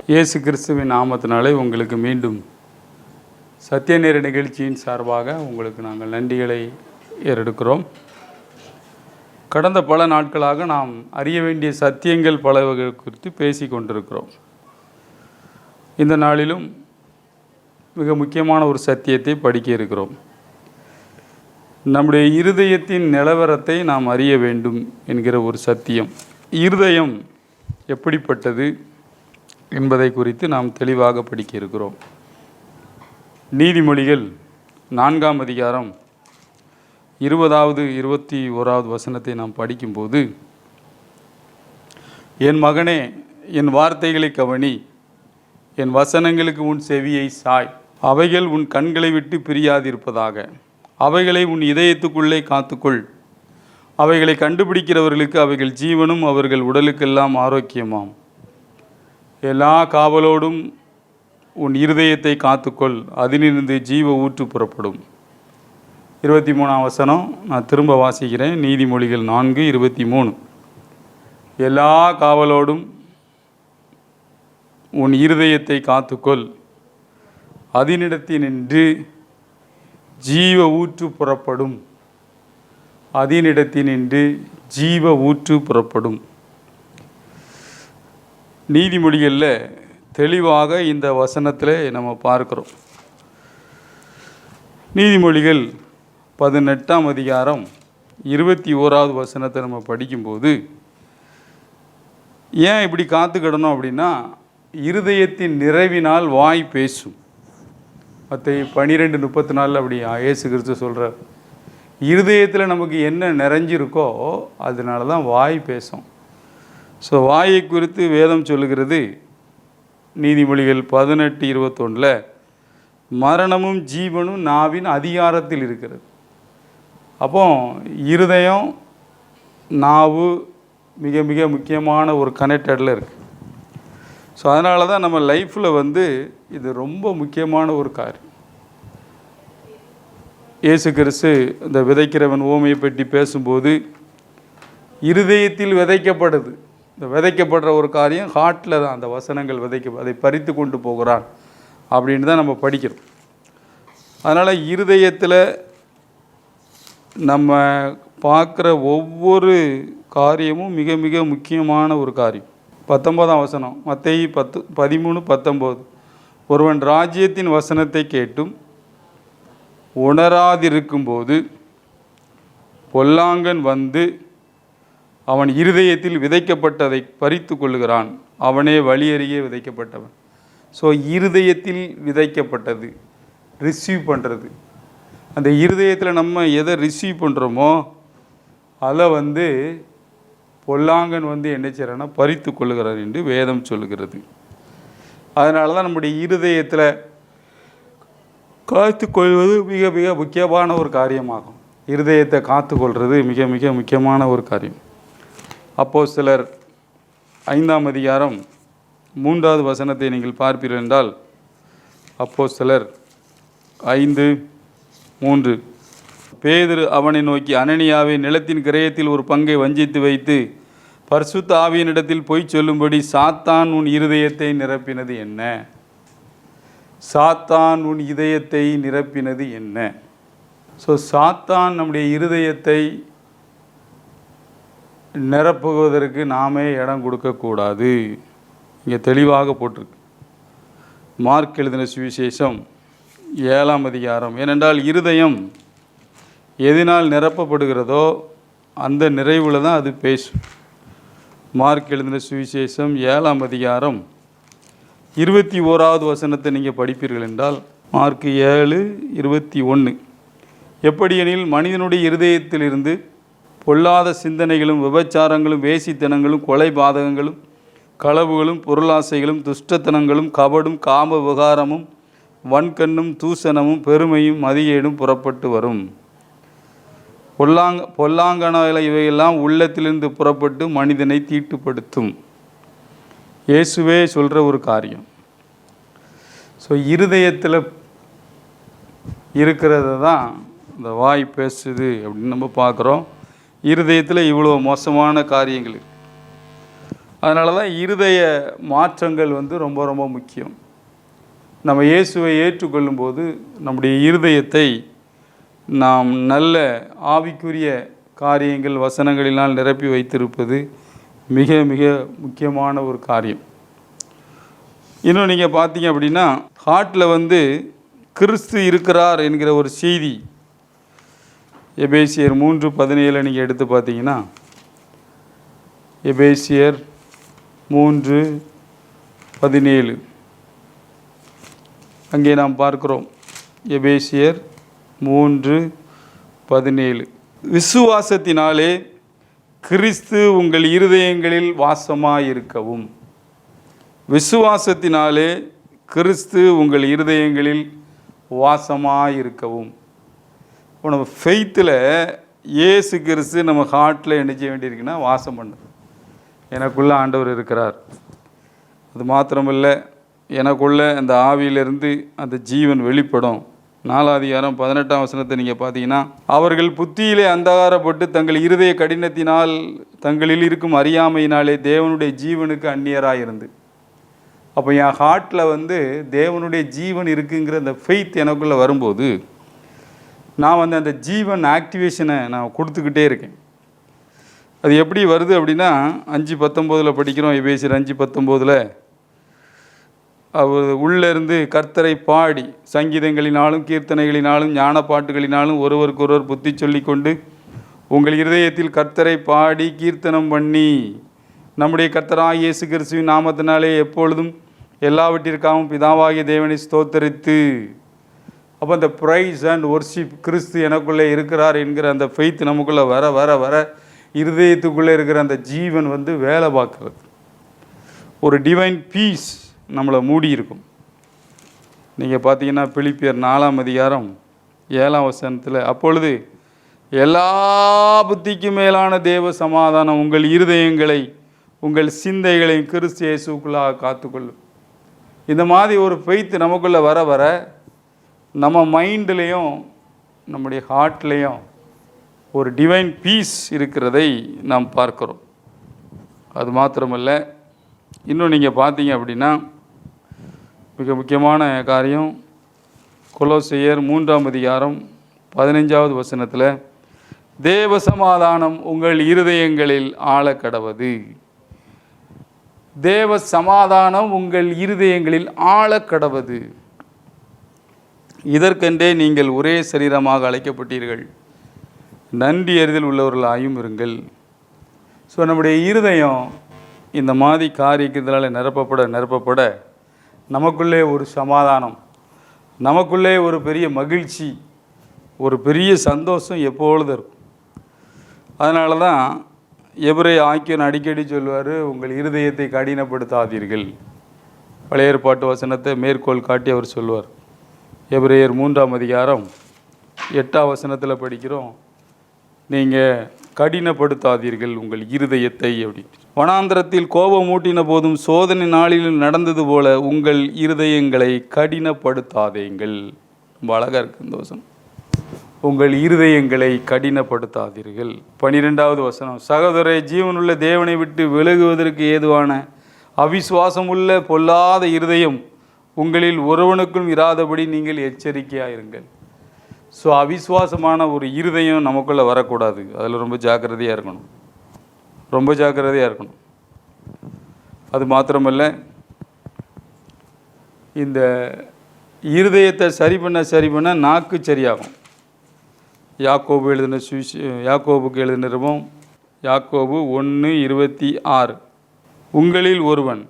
இயேசு கிறிஸ்துவின் நாமத்தினாலே உங்களுக்கு மீண்டும் சத்தியநேர நிகழ்ச்சியின் சார்பாக உங்களுக்கு நாங்கள் நன்றிகளை ஏறெடுக்கிறோம். கடந்த பல நாட்களாக நாம் அறிய வேண்டிய சத்தியங்கள் பலவகை குறித்து பேசி கொண்டிருக்கிறோம். இந்த நாளிலும் மிக முக்கியமான ஒரு சத்தியத்தை படிக்க இருக்கிறோம். நம்முடைய இருதயத்தின் நிலவரத்தை நாம் அறிய வேண்டும் என்கிற ஒரு சத்தியம். இருதயம் எப்படிப்பட்டது என்பதை குறித்து நாம் தெளிவாக படிக்க இருக்கிறோம். நீதிமொழிகள் 4ஆம் அதிகாரம் 20வது 21வது வசனத்தை நாம் படிக்கும்போது, என் மகனே, என் வார்த்தைகளை கவனி, என் வசனங்களுக்கு உன் செவியை சாய், அவைகள் உன் கண்களை விட்டு பிரியாதிருப்பதாக, அவைகளை உன் இதயத்துக்குள்ளே காத்துக்கொள், அவைகளை கண்டுபிடிக்கிறவர்களுக்கு அவைகள் ஜீவனும் அவர்கள் உடலுக்கெல்லாம் ஆரோக்கியமாம். எல்லா காவலோடும் உன் இருதயத்தை காத்துக்கொள், அதிலிருந்து ஜீவ ஊற்று புறப்படும். 23ஆம் வசனம் நான் திரும்ப வாசிக்கிறேன். நீதிமொழிகள் 4:23. எல்லா காவலோடும் உன் இருதயத்தை காத்துக்கொள், அதனிடத்தினின்று ஜீவ ஊற்று புறப்படும். அதனிடத்தினின்று ஜீவ ஊற்று புறப்படும். நீதிமொழிகளில் தெளிவாக இந்த வசனத்தில் நம்ம பார்க்கிறோம். நீதிமொழிகள் 18ஆம் அதிகாரம் 21வது வசனத்தை நம்ம படிக்கும்போது, ஏன் இப்படி காத்துக்கிடணும் அப்படின்னா, இருதயத்தின் நிறைவினால் வாய் பேசும். மற்ற 12:34 அப்படி இயேசு கிறிஸ்து சொல்கிறார். இருதயத்தில் நமக்கு என்ன நிறைஞ்சிருக்கோ அதனால தான் வாய் பேசும். ஸோ வாயை குறித்து வேதம் சொல்லுகிறது. நீதிமொழிகள் 18:21 மரணமும் ஜீவனும் நாவின் அதிகாரத்தில் இருக்கிறது. அப்போ இருதயம் நாவு மிக மிக முக்கியமான ஒரு கனெக்டடில் இருக்குது. ஸோ அதனால தான் நம்ம லைஃப்பில் இது ரொம்ப முக்கியமான ஒரு காரியம். இயேசு கிறிஸ்து இந்த விதைக்கிறவன் ஓமையை பற்றி பேசும்போது, இருதயத்தில் விதைக்கப்படுது. இந்த விதைக்கப்படுற ஒரு காரியம் ஹார்ட்டில் தான் அந்த வசனங்கள் அதை பறித்து கொண்டு போகிறான் அப்படின்னு தான் நம்ம படிக்கிறோம். அதனால் இருதயத்தில் நம்ம பார்க்குற ஒவ்வொரு காரியமும் மிக மிக முக்கியமான ஒரு காரியம். 19ஆம் வசனம் மத்தேயு 13:19. ஒருவன் ராஜ்யத்தின் வசனத்தை கேட்டும் உணராதிருக்கும்போது பொல்லாங்கன் வந்து அவன் இருதயத்தில் விதைக்கப்பட்டதை பறித்து கொள்ளுகிறான். அவனே வழியறியே விதைக்கப்பட்டவன். ஸோ இருதயத்தில் விதைக்கப்பட்டது ரிசீவ் பண்ணுறது. அந்த இருதயத்தில் நம்ம எதை ரிசீவ் பண்ணுறோமோ அதை பொல்லாங்கன் என்ன செய்கிறான்னா பறித்து கொள்ளுகிறான் என்று வேதம் சொல்லுகிறது. அதனால தான் நம்முடைய இருதயத்தில் காத்துக்கொள்வது மிக மிக முக்கியமான ஒரு காரியமாகும். இருதயத்தை காத்துக்கொள்வது மிக மிக முக்கியமான ஒரு காரியம். அப்போஸ்தலர் 5ஆம் அதிகாரம் 3வது வசனத்தை நீங்கள் பார்ப்பீர்கள் என்றால், அப்போஸ்தலர் 5:3. பேதுரு அவனை நோக்கி, அனனியாவே, நிலத்தின் கிரயத்தில் ஒரு பங்கை வஞ்சித்து வைத்து பரிசுத்த ஆவியினிடத்தில் பொய் சொல்லும்படி சாத்தான் உன் இருதயத்தை நிரப்பினது என்ன? சாத்தான் உன் இதயத்தை நிரப்பினது என்ன? ஸோ சாத்தான் நம்முடைய இருதயத்தை நிரப்புவதற்கு நாமே இடம் கொடுக்கக்கூடாது. இங்கே தெளிவாக போட்டிருக்கு. மார்க் எழுதின சுவிசேஷம் 7ஆம் அதிகாரம். ஏனென்றால் இருதயம் எதனால் நிரப்பப்படுகிறதோ அந்த நிறைவில் தான் அது பேசும். மார்க் எழுதின சுவிசேஷம் 7ஆம் அதிகாரம் 21வது வசனத்தை நீங்கள் படிப்பீர்கள் என்றால், மார்க் 7:21. எப்படியெனில் மனிதனுடைய இருதயத்திலிருந்து பொல்லாத சிந்தனைகளும் விபச்சாரங்களும் வேசித்தனங்களும் கொலை பாதகங்களும் களவுகளும் பொருளாசைகளும் துஷ்டத்தனங்களும் கபடும் காம விகாரமும் வன்கண்ணும் தூசணமும் பெருமையும் மதியேடும் புறப்பட்டு வரும். பொல்லாங்கன இவையெல்லாம் உள்ளத்திலிருந்து புறப்பட்டு மனிதனை தீட்டுப்படுத்தும். இயேசுவே சொல்கிற ஒரு காரியம். ஸோ இருதயத்தில் இருக்கிறது தான் இந்த வாய் பேசுது அப்படின்னு நம்ம பார்க்குறோம். இருதயத்தில் இவ்வளோ மோசமான காரியங்கள். அதனால தான் இருதய மாற்றங்கள் ரொம்ப ரொம்ப முக்கியம். நம்ம இயேசுவை ஏற்றுக்கொள்ளும்போது நம்முடைய இருதயத்தை நாம் நல்ல ஆவிக்குரிய காரியங்கள் வசனங்களினால் நிரப்பி வைத்திருப்பது மிக மிக முக்கியமான ஒரு காரியம். இன்னும் நீங்கள் பார்த்தீங்க அப்படின்னா ஹார்ட்டில் கிறிஸ்து இருக்கிறார் என்கிற ஒரு செய்தி எபேசியர் 3:17 நீங்கள் எடுத்து பார்த்தீங்கன்னா, எபேசியர் 3:17 அங்கே நாம் பார்க்கிறோம். எபேசியர் 3:17 விசுவாசத்தினாலே கிறிஸ்து உங்கள் இருதயங்களில் வாசமாயிருக்கவும். விசுவாசத்தினாலே கிறிஸ்து உங்கள் இருதயங்களில் வாசமாயிருக்கவும். இப்போ நம்ம ஃபெய்த்தில் இயேசு கிறிஸ்து நம்ம ஹார்ட்டில் என்ன செய்ய வேண்டியிருக்குன்னா வாசம் பண்ணு. எனக்குள்ளே ஆண்டவர் இருக்கிறார். அது மாத்திரமில்லை, எனக்குள்ளே அந்த ஆவியிலிருந்து அந்த ஜீவன் வெளிப்படும். 4:18 நீங்கள் பார்த்தீங்கன்னா, அவர்கள் புத்தியிலே அந்தகாரப்பட்டு தங்கள் இருதய கடினத்தினால் தங்களில் இருக்கும் அறியாமையினாலே தேவனுடைய ஜீவனுக்கு அந்நியராயிருந்து. அப்போ என் ஹார்ட்டில் தேவனுடைய ஜீவன் இருக்குங்கிற அந்த ஃபெய்த் எனக்குள்ளே வரும்போது நான் அந்த ஜீவன் ஆக்டிவேஷனை நான் கொடுத்துக்கிட்டே இருக்கேன். அது எப்படி வருது அப்படின்னா 5:19 படிக்கிறோம். எபேசியர் 5:19 அவர் உள்ளேருந்து கர்த்தரை பாடி சங்கீதங்களினாலும் கீர்த்தனைகளினாலும் ஞான பாட்டுகளினாலும் ஒருவருக்கொருவர் புத்தி சொல்லி கொண்டு உங்கள் இருதயத்தில் கர்த்தரை பாடி கீர்த்தனம் பண்ணி நம்முடைய கர்த்தராகிய இயேசு கிறிஸ்துவின் நாமத்தினாலே எப்பொழுதும் எல்லாவற்றிற்காகவும் பிதாவாகிய தேவனை ஸ்தோத்தரித்து. அப்போ அந்த ப்ரைஸ் அண்ட் ஒர்ஷிப், கிறிஸ்து எனக்குள்ளே இருக்கிறார் என்கிற அந்த ஃபெய்த் நமக்குள்ளே வர வர வர இருதயத்துக்குள்ளே இருக்கிற அந்த ஜீவன் வேலை பார்க்குறது. ஒரு டிவைன் பீஸ் நம்மளை மூடி இருக்கும். நீங்கள் பார்த்தீங்கன்னா பிலிப்பியர் 4:7 அப்பொழுது எல்லா புத்திக்கும் மேலான தேவ சமாதானம் உங்கள் இருதயங்களை உங்கள் சிந்தைகளை கிறிஸ்து இயேசுக்குள்ளாக காத்துக்கொள்ளும். இந்த மாதிரி ஒரு ஃபெய்த் நமக்குள்ளே வர வர நம்ம மைண்ட்லேயும் நம்முடைய ஹார்ட்லேயும் ஒரு டிவைன் பீஸ் இருக்கிறதை நாம் பார்க்குறோம். அது மாத்திரமல்ல, இன்னும் நீங்கள் பார்த்தீங்க அப்படின்னா மிக முக்கியமான காரியம் கொலோசையர் 3:15 தேவ சமாதானம் உங்கள் இருதயங்களில் ஆழக்கடவது. தேவ சமாதானம் உங்கள் இருதயங்களில் ஆழக்கடவது. இதற்கென்றே நீங்கள் ஒரே சரீரமாக அழைக்கப்பட்டீர்கள், நன்றி அறிதல் உள்ளவர்களாயும் இருங்கள். ஸோ நம்முடைய இருதயம் இந்த மாதிரி காரியத்தினால நிரப்பப்பட நமக்குள்ளே ஒரு சமாதானம், நமக்குள்ளே ஒரு பெரிய மகிழ்ச்சி, ஒரு பெரிய சந்தோஷம் எப்பொழுதும் இருக்கும். அதனால தான் எபிரேய ஆக்கியோன் அடிக்கடி சொல்வார், உங்கள் இருதயத்தை கடினப்படுத்தாதீர்கள். பழைய ஏற்பாட்டு வசனத்தை மேற்கோள் காட்டி அவர் சொல்வார். எபிரேயர் 3:8 படிக்கிறோம், நீங்கள் கடினப்படுத்தாதீர்கள் உங்கள் இருதயத்தை அப்படின்ட்டு. வனாந்திரத்தில் கோபம் மூட்டின போதும் சோதனை நாளில் நடந்தது போல உங்கள் இருதயங்களை கடினப்படுத்தாதீங்கள். ரொம்ப அழகாக இருக்குது இந்த வசனம். உங்கள் இருதயங்களை கடினப்படுத்தாதீர்கள். 12 சகோதரரே, ஜீவனுள்ள தேவனை விட்டு விலகுவதற்கு ஏதுவான அவிசுவாசம் உள்ள பொல்லாத இருதயம் உங்களில் ஒருவனுக்கும் இராதபடி நீங்கள் எச்சரிக்கையாயிருங்கள். ஸோ அவிசுவாசமான ஒரு இருதயம் நமக்குள்ளே வரக்கூடாது. அதில் ரொம்ப ஜாக்கிரதையாக இருக்கணும், ரொம்ப ஜாக்கிரதையாக இருக்கணும். அது மாத்திரமல்ல, இந்த இருதயத்தை சரி பண்ண நாக்கு சரியாகும். யாக்கோபுக்கு எழுதின நிருபம் யாக்கோபு 1:26 உங்களில் ஒருவன்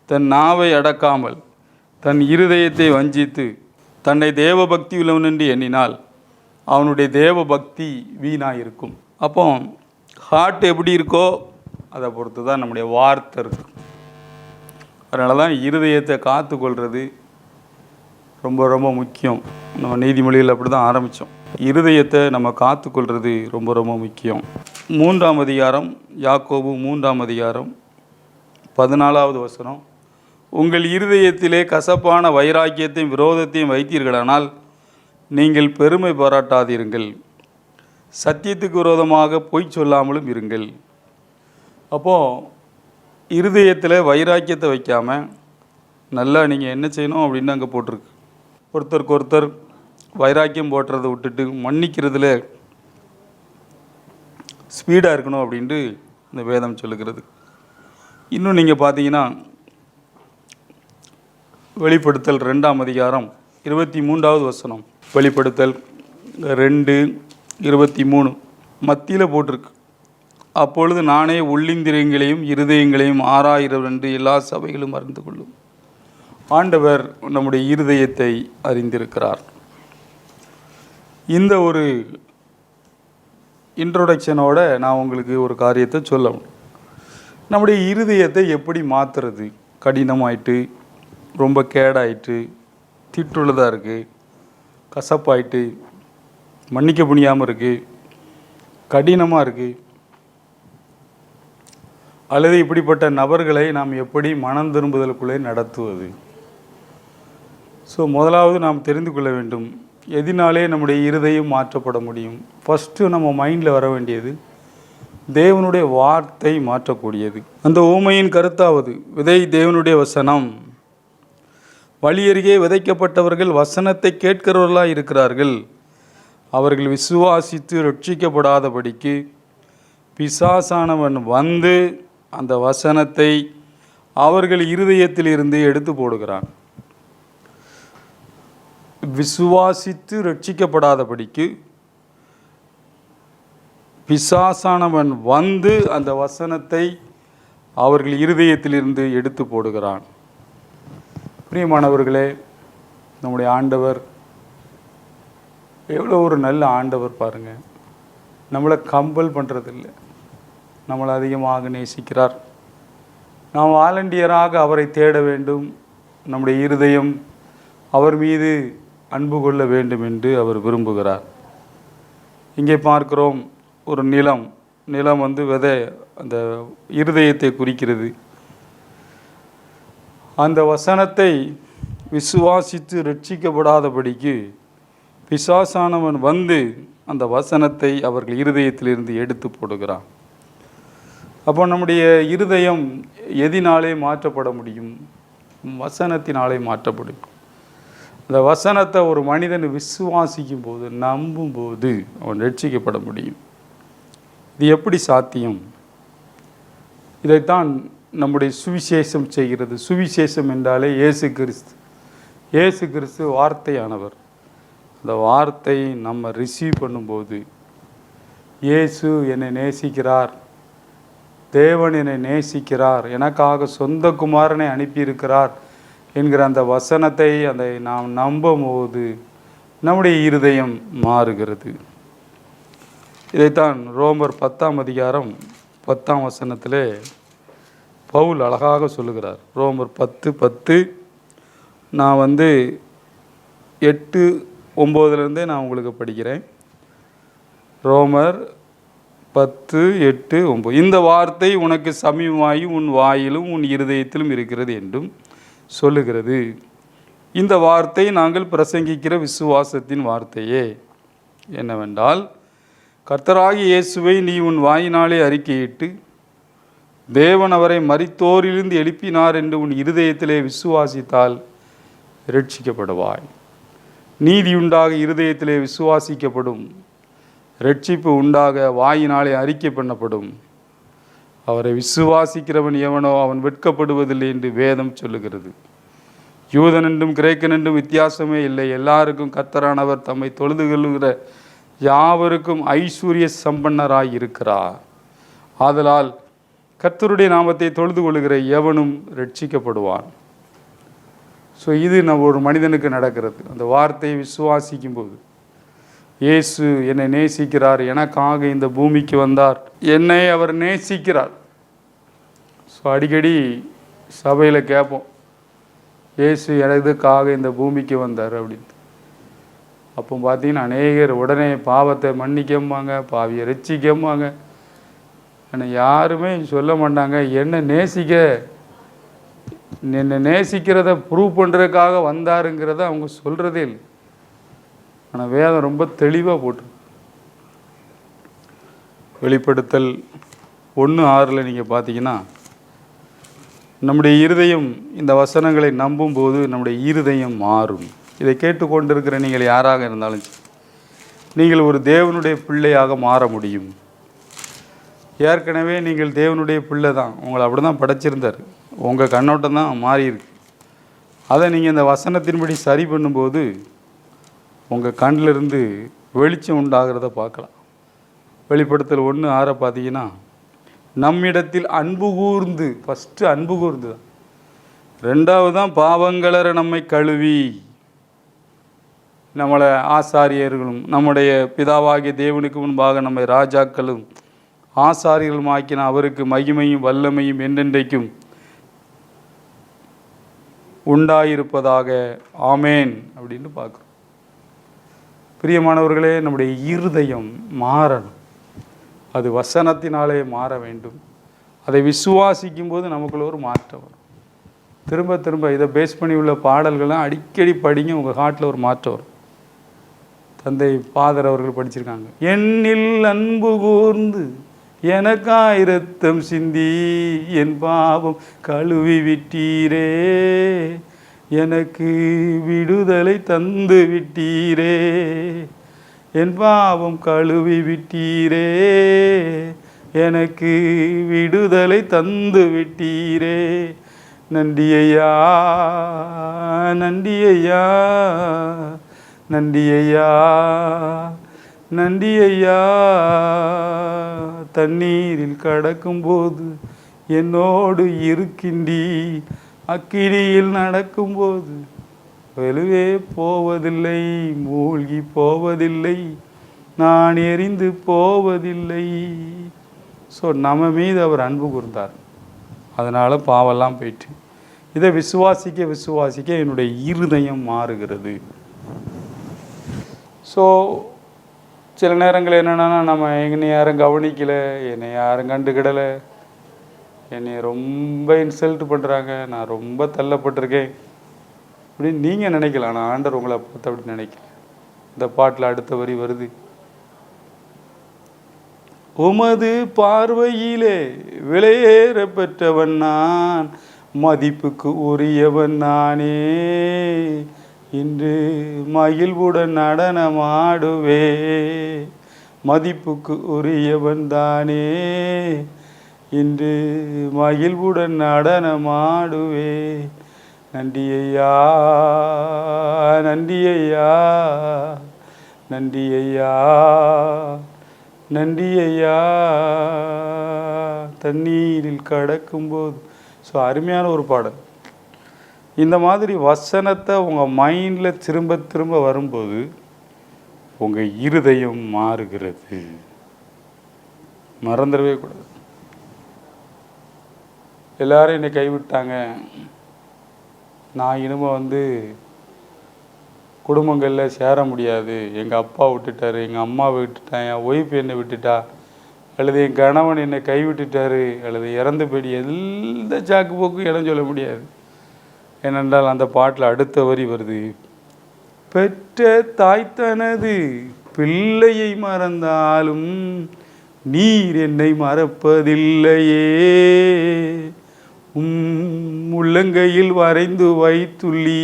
தன் நாவை அடக்காமல் தன் இருதயத்தை வஞ்சித்து தன்னை தேவ பக்தி உள்ளவன் என்று எண்ணினால் அவனுடைய தேவ பக்தி வீணாயிருக்கும். அப்போ ஹார்ட் எப்படி இருக்கோ அதை பொறுத்து தான் நம்முடைய வார்த்தை இருக்கும். அதனால தான் இருதயத்தை காத்துக்கொள்வது ரொம்ப ரொம்ப முக்கியம். நம்ம நீதிமொழிகள் அப்படி தான் ஆரம்பித்தோம். இருதயத்தை நம்ம காத்துக்கொள்வது ரொம்ப ரொம்ப முக்கியம். 3 யாக்கோபு 3:14 உங்கள் இருதயத்திலே கசப்பான வைராக்கியத்தையும் விரோதத்தையும் வைத்தீர்களானால் நீங்கள் பெருமை பாராட்டாதீர்கள், சத்தியத்துக்கு விரோதமாக பொய் சொல்லாமலும் இருங்கள். அப்போது இருதயத்தில் வைராக்கியத்தை வைக்காமல் நல்லா நீங்கள் என்ன செய்யணும் அப்படின்னு அங்கே போட்டிருக்கு. ஒருத்தருக்கு ஒருத்தர் வைராக்கியம் போட்டுறதை விட்டுட்டு மன்னிக்கிறதுல ஸ்பீடாக இருக்கணும் அப்படின்ட்டு இந்த வேதம் சொல்லுகிறது. இன்னும் நீங்கள் பார்த்தீங்கன்னா வெளிப்படுத்தல் 2ஆம் அதிகாரம் 23வது வசனம், வெளிப்படுத்தல் 2:23 மத்தியில் போட்டிருக்கு. அப்பொழுது நானே உள்ளிந்திரியங்களையும் இருதயங்களையும் ஆராயிறவர் என்று எல்லா சபைகளும் அறிந்து கொள்ளும். ஆண்டவர் நம்முடைய இருதயத்தை அறிந்திருக்கிறார். இந்த ஒரு இன்ட்ரோடக்ஷனோட நான் உங்களுக்கு ஒரு காரியத்தை சொல்லணும். நம்முடைய இருதயத்தை எப்படி மாற்றுறது? கடினமாயிட்டு, ரொம்ப கேடாயிட்டு, திட்டுள்ளதாக இருக்குது, கசப்பாயிட்டு, மன்னிக்க முடியாமல் இருக்குது, கடினமாக இருக்குது, அல்லது இப்படிப்பட்ட நபர்களை நாம் எப்படி மனம் திரும்புதலுக்குள்ளே நடத்துவது? ஸோ முதலாவது நாம் தெரிந்து கொள்ள வேண்டும், எதினாலே நம்முடைய இருதயம் மாற்றப்பட முடியும். ஃபஸ்ட்டு நம்ம மைண்டில் வர வேண்டியது தேவனுடைய வார்த்தை மாற்றக்கூடியது. அந்த ஊமையின் கருத்தாவது, விதை தேவனுடைய வசனம், வழியருகே விதைக்கப்பட்டவர்கள் வசனத்தை கேட்கிறவர்களாக இருக்கிறார்கள். அவர்கள் விசுவாசித்து ரட்சிக்கப்படாதபடிக்கு பிசாசானவன் வந்து அந்த வசனத்தை அவர்கள் இருதயத்தில் இருந்து எடுத்து போடுகிறான். விசுவாசித்து ரட்சிக்கப்படாதபடிக்கு பிசாசானவன் வந்து அந்த வசனத்தை அவர்கள் இருதயத்திலிருந்து எடுத்து போடுகிறான். பிரியமானவர்களே, நம்முடைய ஆண்டவர் எவ்வளோ ஒரு நல்ல ஆண்டவர் பாருங்கள். நம்மளை கம்பல் பண்ணுறதில்லை, நம்மளை அதிகமாக நேசிக்கிறார். நாம் வாலண்டியராக அவரை தேட வேண்டும். நம்முடைய இருதயம் அவர் மீது அன்பு கொள்ள வேண்டும் என்று அவர் விரும்புகிறார். இங்கே பார்க்கிறோம் ஒரு நிலம் விதை அந்த இருதயத்தை குறிக்கிறது. அந்த வசனத்தை விசுவாசித்து ரட்சிக்கப்படாதபடிக்கு பிசாசானவன் வந்து அந்த வசனத்தை அவர்கள் இருதயத்திலிருந்து எடுத்து போடுகிறான். அப்போ நம்முடைய இருதயம் எதினாலே மாற்றப்பட முடியும்? வசனத்தினாலே மாற்றப்படும். அந்த வசனத்தை ஒரு மனிதன் விசுவாசிக்கும் போது, நம்பும்போது அவன் ரட்சிக்கப்பட முடியும். இது எப்படி சாத்தியம்? இதைத்தான் நம்முடைய சுவிசேஷம் செய்கிறது. சுவிசேஷம் என்றாலே இயேசு கிறிஸ்து. இயேசு கிறிஸ்து வார்த்தையானவர். அந்த வார்த்தை நம்ம ரிசீவ் பண்ணும்போது, இயேசு என்னை நேசிக்கிறார், தேவன் என்னை நேசிக்கிறார், எனக்காக சொந்த குமாரனை அனுப்பியிருக்கிறார் என்கிற அந்த வசனத்தை நாம் நம்பும்போது நம்முடைய இருதயம் மாறுகிறது. இதைத்தான் ரோமர் 10ஆம் அதிகாரம் 10ஆம் வசனத்திலே பவுல் அழகாக சொல்லுகிறார். ரோமர் 10:10 நான் 8:9 நான் உங்களுக்கு படிக்கிறேன். ரோமர் 10:8-9 இந்த வார்த்தை உனக்கு சமீபமாகி உன் வாயிலும் உன் இருதயத்திலும் இருக்கிறது என்றும் சொல்லுகிறது. இந்த வார்த்தை நாங்கள் பிரசங்கிக்கிற விசுவாசத்தின் வார்த்தையே. என்னவென்றால், கர்த்தராகிய இயேசுவை நீ உன் வாயினாலே அறிக்கையிட்டு தேவன் அவரை மரித்தோரிலிருந்து எழுப்பினார் என்று உன் இருதயத்திலே விசுவாசித்தால் இரட்சிக்கப்படுவாய். நீதி உண்டாக இருதயத்திலே விசுவாசிக்கப்படும், இரட்சிப்பு உண்டாக வாயினாலே அறிக்கை பண்ணப்படும். அவரை விசுவாசிக்கிறவன் எவனோ அவன் வெட்கப்படுவதில்லை என்று வேதம் சொல்லுகிறது. யூதன் என்றும் கிரேக்கன் என்றும் வித்தியாசமே இல்லை, எல்லாருக்கும் கர்த்தரானவர் தம்மை தொழுது கொள்ளுகிற யாவருக்கும் ஐஸ்வர்ய சம்பன்னராய் இருக்கிறார். ஆதலால் கர்த்தருடைய நாமத்தை தொழுது கொள்ளுகிற எவனும் ரட்சிக்கப்படுவான். ஸோ இது நம்ம ஒரு மனிதனுக்கு நடக்கிறது. அந்த வார்த்தையை விசுவாசிக்கும் போது, இயேசு என்னை நேசிக்கிறார், எனக்காக இந்த பூமிக்கு வந்தார், என்னை அவர் நேசிக்கிறார். ஸோ அடிக்கடி சபையில் கேட்போம், இயேசு எனதுக்காக இந்த பூமிக்கு வந்தார் அப்படின்ட்டு. அப்போ பார்த்தீங்கன்னா அநேகர் உடனே பாவத்தை மன்னிக்கம்பாங்க, பாவியை ரட்சிக்கம்பாங்க. ஆனால் யாருமே சொல்ல மாட்டாங்க என்னை நேசிக்கிறத ப்ரூவ் பண்ணுறதுக்காக வந்தாருங்கிறத அவங்க சொல்கிறதே இல்லை. ஆனால் வேதம் ரொம்ப தெளிவாக போட்டு, வெளிப்படுத்தல் 1:6 நீங்கள் பார்த்தீங்கன்னா, நம்முடைய இருதயம் இந்த வசனங்களை நம்பும்போது நம்முடைய இருதயம் மாறும். இதை கேட்டுக்கொண்டிருக்கிற நீங்கள் யாராக இருந்தாலும் நீங்கள் ஒரு தேவனுடைய பிள்ளையாக மாற முடியும். ஏற்கனவே நீங்கள் தேவனுடைய பிள்ளை தான், உங்களை அப்படி தான் படைச்சிருந்தார். உங்கள் கண்ணோட்டம் தான் மாறியிருக்கு. அதை நீங்கள் இந்த வசனத்தின்படி சரி பண்ணும்போது உங்கள் கண்ணிலிருந்து வெளிச்சம் உண்டாகிறத பார்க்கலாம். வெளிப்படுத்தல் 1:6 பார்த்தீங்கன்னா, நம்மிடத்தில் அன்பு கூர்ந்து, ஃபஸ்ட்டு அன்பு கூர்ந்து தான், ரெண்டாவது தான் பாவங்களற நம்மை கழுவி, நம்மளை ஆசாரியர்களும் நம்முடைய பிதாவாகிய தேவனுக்கு முன்பாக நம்மை ராஜாக்களும் ஆசாரியர்களும் ஆக்கின அவருக்கு மகிமையும் வல்லமையும் என்றென்றைக்கும் உண்டாயிருப்பதாக, ஆமேன் அப்படின்னு பார்க்குறோம். பிரியமானவர்களே, நம்முடைய இருதயம் மாறணும். அது வசனத்தினாலே மாற வேண்டும். அதை விசுவாசிக்கும் போது நமக்குள்ள ஒரு மாற்றம் வரும். திரும்ப திரும்ப இதை பேஸ் பண்ணி உள்ள பாடல்கள்லாம் அடிக்கடி படிங்க, உங்கள் ஹார்ட்டில் ஒரு மாற்றம் வரும். தந்தை பாதர் அவர்கள் படிச்சிருக்காங்க, என்னில் அன்பு கூர்ந்து எனக்காய் இரத்தம் சிந்தி என் பாவம் கழுவி விட்டீரே, எனக்கு விடுதலை தந்து விட்டீரே, என் பாவம் கழுவி விட்டீரே, எனக்கு விடுதலை தந்து விட்டீரே, நன்றியையா நன்றியையா நன்றியையா நன்றியையா, தண்ணீரில் கடக்கும்போது என்னோடு இருக்கின்றி, அக்கினியில் நடக்கும்போது வெளுவே போவதில்லை, மூழ்கி போவதில்லை, நான் எரிந்து போவதில்லை. ஸோ நம்ம மீது அவர் அன்பு கூர்ந்தார், அதனால் பாவெல்லாம் போயிட்டு. இதை விசுவாசிக்க விசுவாசிக்க என்னுடைய இருதயம் மாறுகிறது. ஸோ சில நேரங்கள் என்னென்னா, நம்ம என்னை யாரும் கவனிக்கலை, என்னை யாரும் கண்டுக்கிடலை, என்னை ரொம்ப இன்சல்ட் பண்ணுறாங்க, நான் ரொம்ப தள்ளப்பட்டிருக்கேன் அப்படின்னு நீங்கள் நினைக்கலாம். ஆனால் ஆண்டவர் உங்களை பார்த்து அப்படி நினைக்கல. இந்த பாட்டில் அடுத்த வரி வருது, உமது பார்வையிலே விலையேற பெற்றவன் நான், மதிப்புக்கு உரியவன் நானே, இன்று மகிழ்வுடன் நடனமாடுவே, மதிப்புக்கு உரியவன் தானே, இன்று மகிழ்வுடன் நடனமாடுவே, நன்றியையா நன்றியையா நன்றியையா நன்றியையா, தண்ணீரில் கடக்கும்போது. ஸோ அருமையான ஒரு பாடல். இந்த மாதிரி வசனத்தை உங்கள் மைண்டில் திரும்ப திரும்ப வரும்போது உங்கள் இருதயம் மாறுகிறது. மறந்துடவே கூடாது. எல்லாரும் என்னை கைவிட்டாங்க, நான் இனிமேல் குடும்பங்களில் சேர முடியாது, எங்கள் அப்பா விட்டுட்டார், எங்கள் அம்மா விட்டுட்டேன், என் ஒய்ஃப் என்னை விட்டுட்டா, அல்லது என் கணவன் என்னை கைவிட்டுட்டார், அல்லது இறந்து போய்டு, எந்த சாக்கு போக்கும் இடம் சொல்ல முடியாது. ஏனென்றால் அந்த பாட்டில் அடுத்த வரி வருது, பெற்ற தாய் தனது பிள்ளையை மறந்தாலும் நீர் என்னை மறப்பதில்லையே, உள்ளங்கையில் வரைந்து வைத்துள்ளி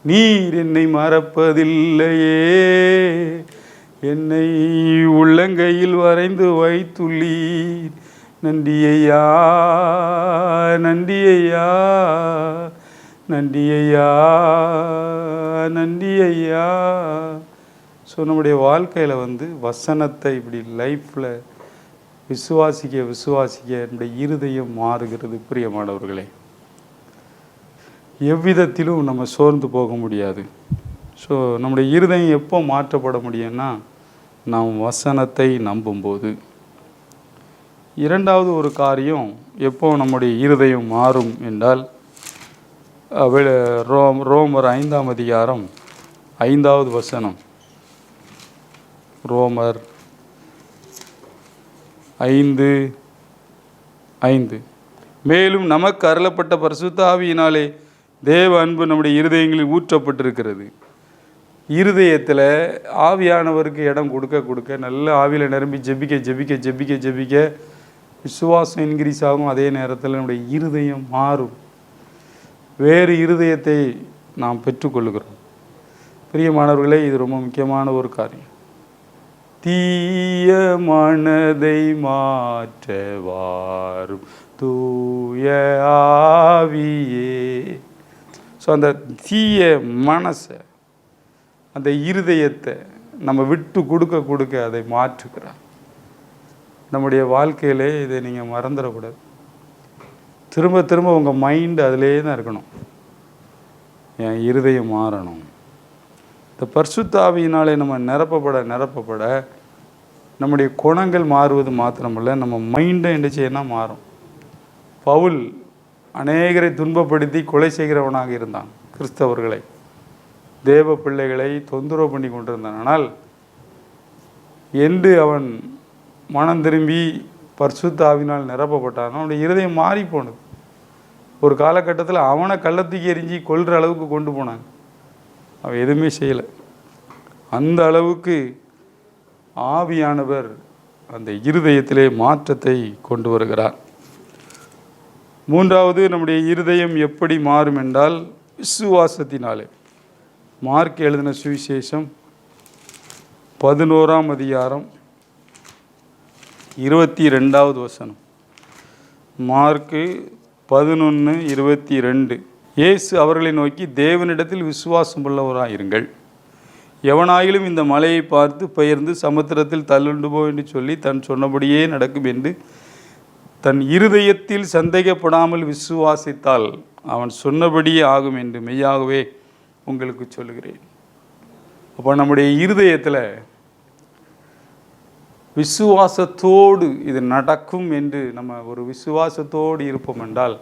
நீர் என்னை மறப்பதில்லையே, என்னை உள்ளங்கையில் வரைந்து வைத்துள்ளி, நன்றியையா நன்றியையா நன்றியையா நன்றியையா. ஸோ நம்முடைய வாழ்க்கையில் வசனத்தை இப்படி லைஃப்பில் விசுவாசிக்க விசுவாசிக்க நம்முடைய இருதயம் மாறுகிறது. பிரியமானவர்களே, எவ்விதத்திலும் நம்ம சோர்ந்து போக முடியாது. ஸோ நம்முடைய இருதயம் எப்போ மாற்றப்பட முடியும்னா, நாம் வசனத்தை நம்பும்போது. இரண்டாவது ஒரு காரியம், எப்போ நம்முடைய இருதயம் மாறும் என்றால், ரோமர் 5ஆம் அதிகாரம் 5வது வசனம். ரோமர் 5:5, மேலும் நமக்கு அருளப்பட்ட பரிசுத்த ஆவியினாலே தேவ அன்பு நம்முடைய இருதயங்களில் ஊற்றப்பட்டிருக்கிறது. இருதயத்தில் ஆவியானவருக்கு இடம் கொடுக்க கொடுக்க நல்ல ஆவியில் நிரம்பி ஜெபிக்க ஜெபிக்க ஜெபிக்க ஜெபிக்க விசுவாசம் இன்க்ரீஸ் ஆகும், அதே நேரத்தில் நம்முடைய இருதயம் மாறும். வேறு இருதயத்தை நாம் பெற்றுக்கொள்கிறோம். பிரியமானவர்களே, இது ரொம்ப முக்கியமான ஒரு காரியம். தீய மனதை மாற்ற வாரும் தூய ஆவியே. ஸோ அந்த தீய மனசை, அந்த இருதயத்தை நம்ம விட்டு கொடுக்க அதை மாற்றுக்கிறார். நம்முடைய வாழ்க்கையிலே இதை நீங்கள் மறந்துடக்கூடாது. திரும்ப திரும்ப உங்கள் மைண்டு அதிலே தான் இருக்கணும். என் இருதயம் மாறணும். இந்த பரிசுத்த ஆவியினாலே நம்ம நிரப்பப்பட நம்முடைய குணங்கள் மாறுவது மாத்திரமல்ல, நம்ம மைண்டை என்ன செய்யணும் மாறும். பவுல் அநேகரை துன்பப்படுத்தி கொலை செய்கிறவனாக இருந்தான். கிறிஸ்தவர்களை, தேவ பிள்ளைகளை தொந்தரவு பண்ணி கொண்டிருந்தான். ஆனால் என்று அவன் மனம் திரும்பி பரிசுத்த ஆவியினால் நிரப்பப்பட்டான், அவனுடைய இருதயம் மாறி போனது. ஒரு காலகட்டத்தில் அவனை கள்ளத்துக்கு எரிஞ்சு கொல்ற அளவுக்கு கொண்டு போனாங்க. அவன் எதுவுமே செய்யலை. அந்த அளவுக்கு ஆவியானவர் அந்த இருதயத்திலே மாற்றத்தை கொண்டு வருகிறார். மூன்றாவது, நம்முடைய இருதயம் எப்படி மாறும் என்றால் விசுவாசத்தினாலே. மார்க் எழுதின சுவிசேஷம் 11ஆம் அதிகாரம் 22வது வசனம். மார்க்கு 11:22. இயேசு அவர்களை நோக்கி, தேவனிடத்தில் விசுவாசம் உள்ளவராயிருங்கள். எவனாயிலும் இந்த மலையை பார்த்து பெயர்ந்து சமுத்திரத்தில் தள்ளுண்டு போ என்று சொல்லி தன் சொன்னபடியே நடக்கும் என்று தன் இருதயத்தில் சந்தேகப்படாமல் விசுவாசித்தால் அவன் சொன்னபடியே ஆகும் என்று மெய்யாகவே உங்களுக்கு சொல்லுகிறேன். அப்போ நம்முடைய இருதயத்தில் விசுவாசத்தோடு இது நடக்கும் என்று நம்ம ஒரு விசுவாசத்தோடு இருப்போம் என்றால்,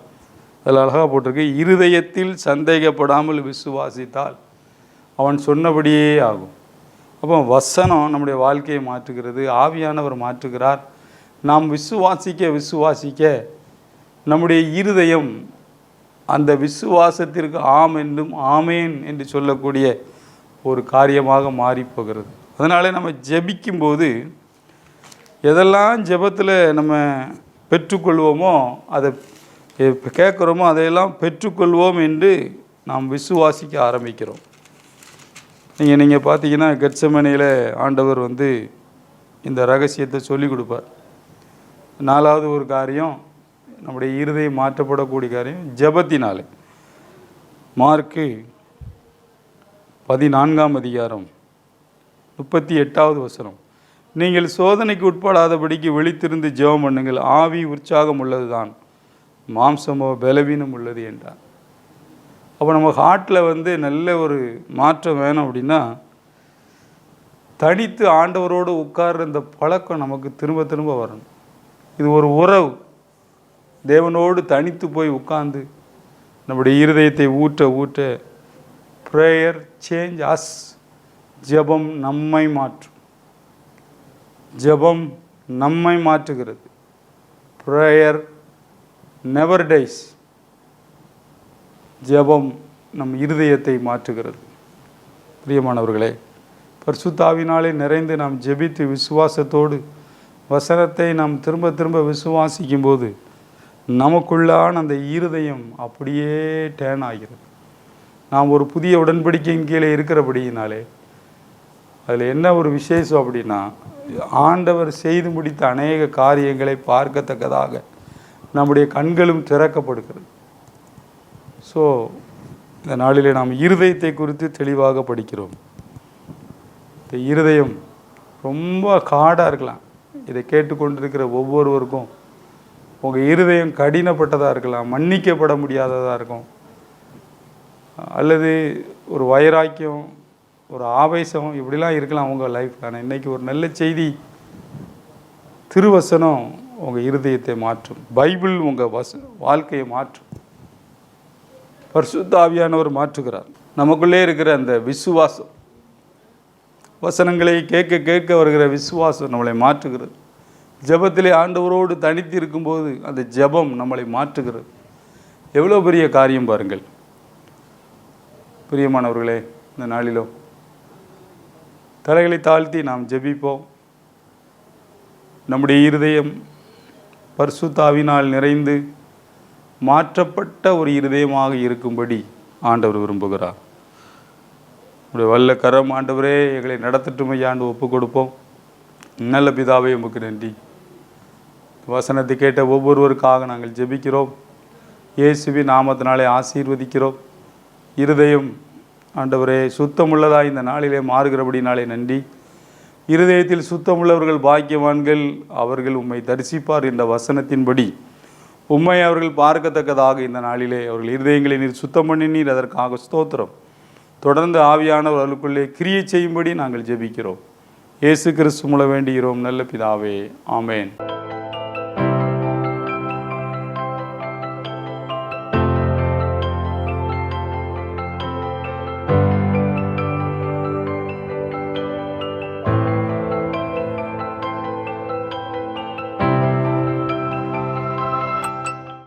அதில் அழகாக போட்டிருக்கு, இருதயத்தில் சந்தேகப்படாமல் விசுவாசித்தால் அவன் சொன்னபடியே ஆகும். அப்போ வசனம் நம்முடைய வாழ்க்கையை மாற்றுகிறது. ஆவியானவர் மாற்றுகிறார். நாம் விசுவாசிக்க நம்முடைய இருதயம் அந்த விசுவாசத்திற்கு ஆம் என்றும் ஆமேன் என்று சொல்லக்கூடிய ஒரு காரியமாக மாறிப்போகிறது. அதனாலே நம்ம ஜெபிக்கும்போது எதெல்லாம் ஜெபத்தில் நம்ம பெற்றுக்கொள்வோமோ, அதை கேட்குறோமோ, அதையெல்லாம் பெற்றுக்கொள்வோம் என்று நாம் விசுவாசிக்க ஆரம்பிக்கிறோம். நீங்கள் பார்த்தீங்கன்னா கெத்செமனேயில் ஆண்டவர் இந்த ரகசியத்தை சொல்லி கொடுப்பார். 4வது ஒரு காரியம், நம்முடைய இருதயம் மாற்றப்படக்கூடிய காரியம் ஜெபத்தினாலே. மார்க்கு 14ஆம் அதிகாரம் 38வது வசனம். நீங்கள் சோதனைக்கு உட்படாதபடிக்கு விழித்திருந்து ஜெபம் பண்ணுங்கள், ஆவி உற்சாகம் உள்ளது தான், மாம்சமோ பலவீனம் உள்ளது என்றார். அப்போ நம்ம ஹார்ட்டில் நல்ல ஒரு மாற்றம் வேணும் அப்படின்னா, தனித்து ஆண்டவரோடு உட்கார்ற இந்த பழக்கம் நமக்கு திரும்ப திரும்ப வரணும். இது ஒரு உறவு. தேவனோடு தனித்து போய் உட்கார்ந்து நம்முடைய இருதயத்தை ஊற்ற ப்ரேயர் சேஞ்ச் அஸ். ஜெபம் நம்மை மாற்றும். ஜெபம் நம்மை மாற்றுகிறது. Prayer never dies. ஜெபம் நம் இருதயத்தை மாற்றுகிறது. பிரியமானவர்களே, பரிசுத்த ஆவியினாலே நிறைந்து நாம் ஜெபித்து விசுவாசத்தோடு வசனத்தை நாம் திரும்ப திரும்ப விசுவாசிக்கும் போது நமக்குள்ளான அந்த இருதயம் அப்படியே டேன் ஆகிறது. நாம் ஒரு புதிய உடன்படிக்கையின் கீழே இருக்கிறபடியினாலே அதில் என்ன ஒரு விசேஷம் அப்படின்னா, ஆண்டவர் செய்து முடித்த அநேக காரியங்களை பார்க்கத்தக்கதாக நம்முடைய கண்களும் திறக்கப்படுகிறது. ஸோ இந்த நாளிலே நாம் இருதயத்தை குறித்து தெளிவாக படிக்கிறோம். இந்த இருதயம் ரொம்ப காடாக இருக்கலாம். இதை கேட்டுக்கொண்டிருக்கிற ஒவ்வொருவருக்கும் உங்கள் இருதயம் கடினப்பட்டதாக இருக்கலாம், மன்னிக்கப்பட முடியாததாக இருக்கும், அல்லது ஒரு வைராக்கியம், ஒரு ஆவேசம், இப்படிலாம் இருக்கலாம் உங்கள் லைஃப்பில். ஆனால் இன்றைக்கி ஒரு நல்ல செய்தி, திருவசனம் உங்கள் இருதயத்தை மாற்றும். பைபிள் உங்கள் வாழ்க்கையை மாற்றும். பரிசுத்த ஆவியானவர் மாற்றுகிறார். நமக்குள்ளே இருக்கிற அந்த விசுவாசம், வசனங்களை கேட்க கேட்க வருகிற விசுவாசம் நம்மளை மாற்றுகிறது. ஜெபத்திலே ஆண்டவரோடு தனித்து இருக்கும்போது அந்த ஜெபம் நம்மளை மாற்றுகிறது. எவ்வளோ பெரிய காரியம் பாருங்கள். பிரியமானவர்களே, இந்த நாளிலும் தலைகளை தாழ்த்தி நாம் ஜெபிப்போம். நம்முடைய இருதயம் பரிசுத்த ஆவியினால் நிறைந்து மாற்றப்பட்ட ஒரு இருதயமாக இருக்கும்படி ஆண்டவர் விரும்புகிறார். உடைய வல்ல கரம் ஆண்டவரே எங்களை நடத்தட்டும் ஐயாண்டு ஒப்பு கொடுப்போம். நல்ல பிதாவே, உமக்கு நன்றி. வசனத்தை கேட்ட ஒவ்வொருவருக்காக நாங்கள் ஜெபிக்கிறோம். இயேசுவின் நாமத்தினாலே ஆசீர்வதிக்கிறோம். இருதயம் ஆண்டவரே சுத்தமுள்ளதாக இந்த நாளிலே மாறுகிறபடினாலே நன்றி. இருதயத்தில் சுத்தமுள்ளவர்கள் பாக்கியவான்கள், அவர்கள் உம்மை தரிசிப்பார் என்ற வசனத்தின்படி உம்மை அவர்கள் பார்க்கத்தக்கதாக இந்த நாளிலே அவர்கள் இருதயங்களை நீர் சுத்தம் பண்ணினீர். அதற்காக ஸ்தோத்திரம். தொடர்ந்து ஆவியானவர்களுக்குள்ளே கிரியை செய்யும்படி நாங்கள் ஜெபிக்கிறோம். இயேசு கிறிஸ்து மூலம் வேண்டுகிறோம் நல்ல பிதாவே, ஆமேன்.